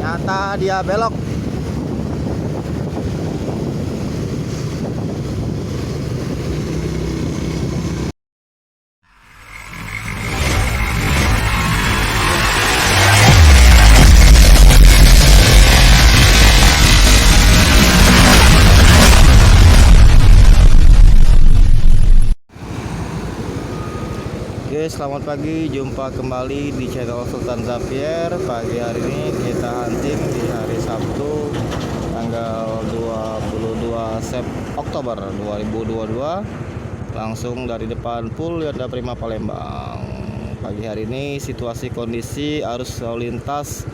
Ternyata dia belok. Oke, selamat pagi, jumpa kembali di channel Sultan Xavier. Pagi hari ini kita hunting di hari Sabtu tanggal 22 Oktober 2022, langsung dari depan Pool Yonda Prima Palembang. Pagi hari ini situasi kondisi arus lalu lintas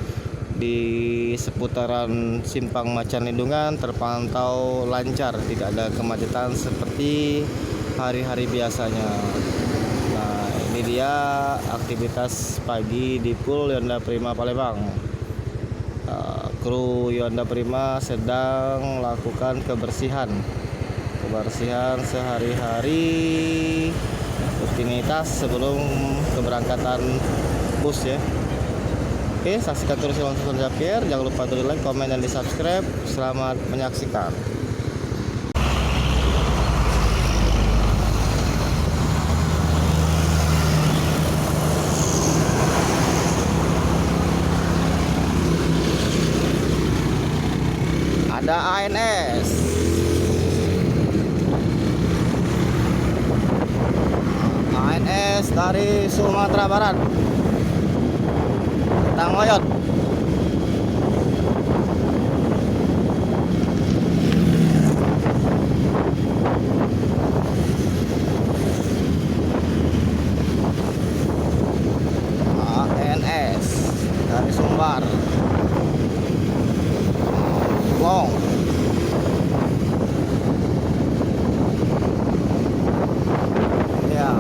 di seputaran Simpang Macan Lindungan terpantau lancar, tidak ada kemacetan seperti hari-hari biasanya. Ini dia aktivitas pagi di Pool Yonda Prima Palembang. Kru Yonda Prima sedang melakukan kebersihan sehari-hari, rutinitas sebelum keberangkatan bus ya. Oke, saksikan terus channel Sultan Xavier. Jangan lupa untuk like, komen, dan di subscribe. Selamat menyaksikan. Ada ANS dari Sumatera Barat, Tangoyot. ANS dari Sumbar, Long. Ya.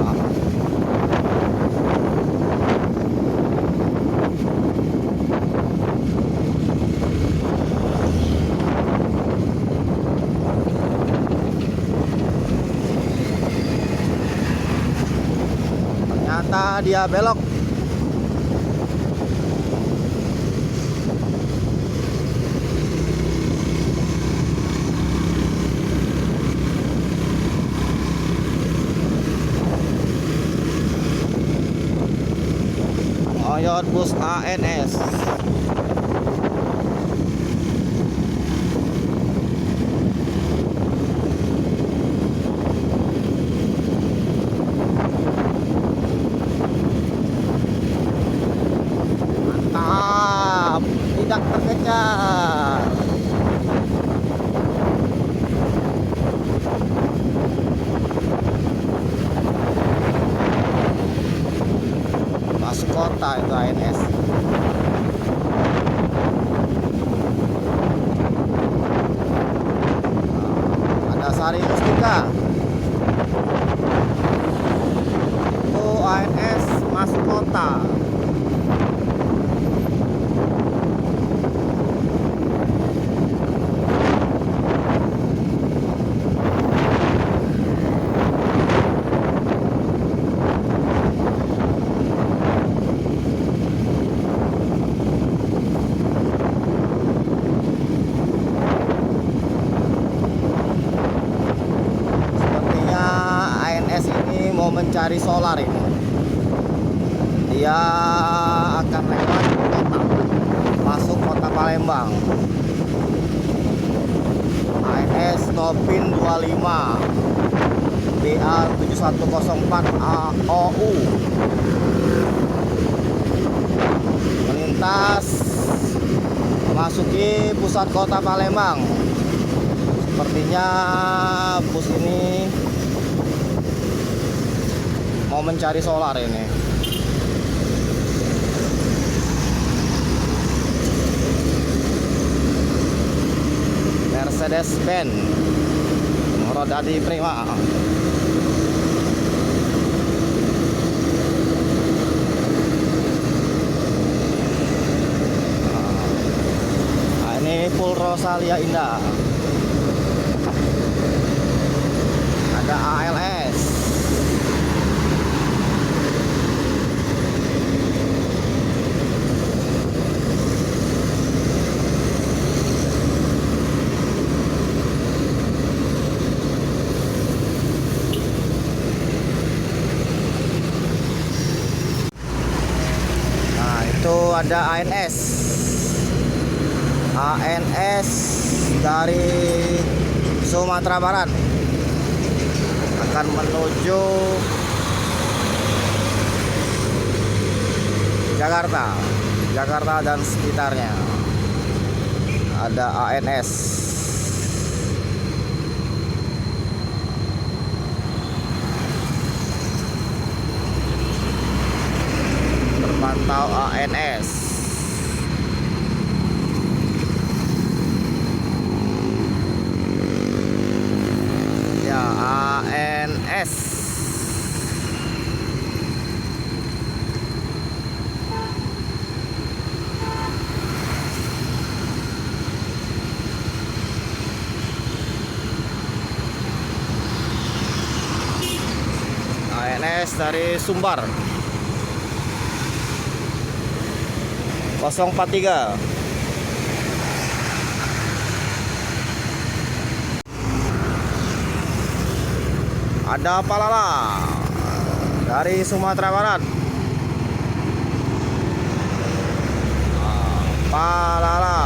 Ternyata dia belok. Oyot bus ANS. Mantap, tidak terkejar. Masuk kota itu ANS. Ada Sari Mustika. Itu ANS masuk kota. Mau mencari solar ini. Dia akan lewat kota, masuk kota Palembang. ANS Nopin 25 BA 7104 AOU melintas memasuki pusat kota Palembang. Sepertinya bus ini mau mencari solar ini. Mercedes-Benz roda di Prima. Nah, ini Pool Rosalia Indah. Ada ALS. Itu ada ANS. ANS dari Sumatera Barat akan menuju Jakarta dan sekitarnya. Ada ANS. Terpantau ANS. Ya, ANS. ANS dari Sumbar 043. Ada Palala dari Sumatera Barat. Palala.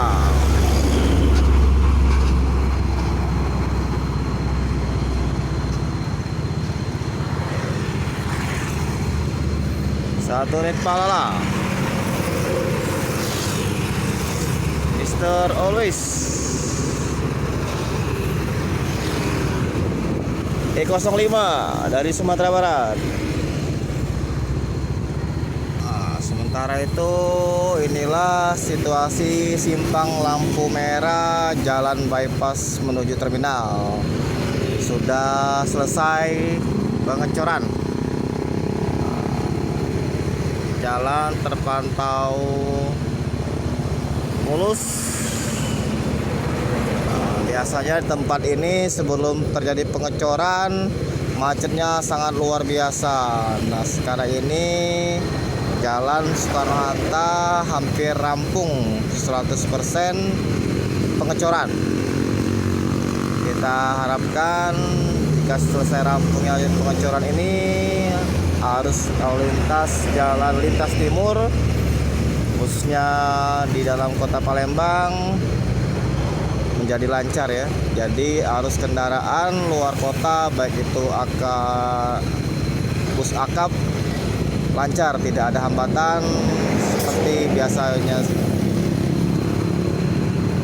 Satu unit Palala. Mr. Always. E05 dari Sumatera Barat. Nah, sementara itu inilah situasi simpang lampu merah jalan bypass menuju terminal. Sudah selesai pengecoran. Jalan terpantau mulus. Biasanya di tempat ini sebelum terjadi pengecoran macetnya sangat luar biasa. Nah, sekarang ini jalan Soekarno-Hatta hampir rampung 100% pengecoran. Kita harapkan jika selesai rampungnya pengecoran ini, arus lalu lintas jalan lintas timur khususnya di dalam kota Palembang menjadi lancar ya. Jadi arus kendaraan luar kota baik itu bus akap lancar, tidak ada hambatan seperti biasanya.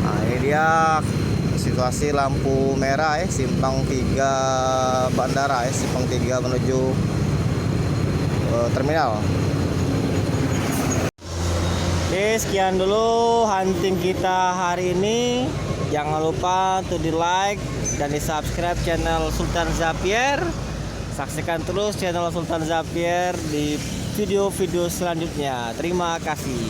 Nah, ini dia situasi lampu merah ya, simpang 3 bandara ya, simpang 3 menuju terminal. Oke, sekian dulu hunting kita hari ini. Jangan lupa untuk di like dan di subscribe channel Sultan Zapier. Saksikan terus channel Sultan Zapier di video-video selanjutnya. Terima kasih.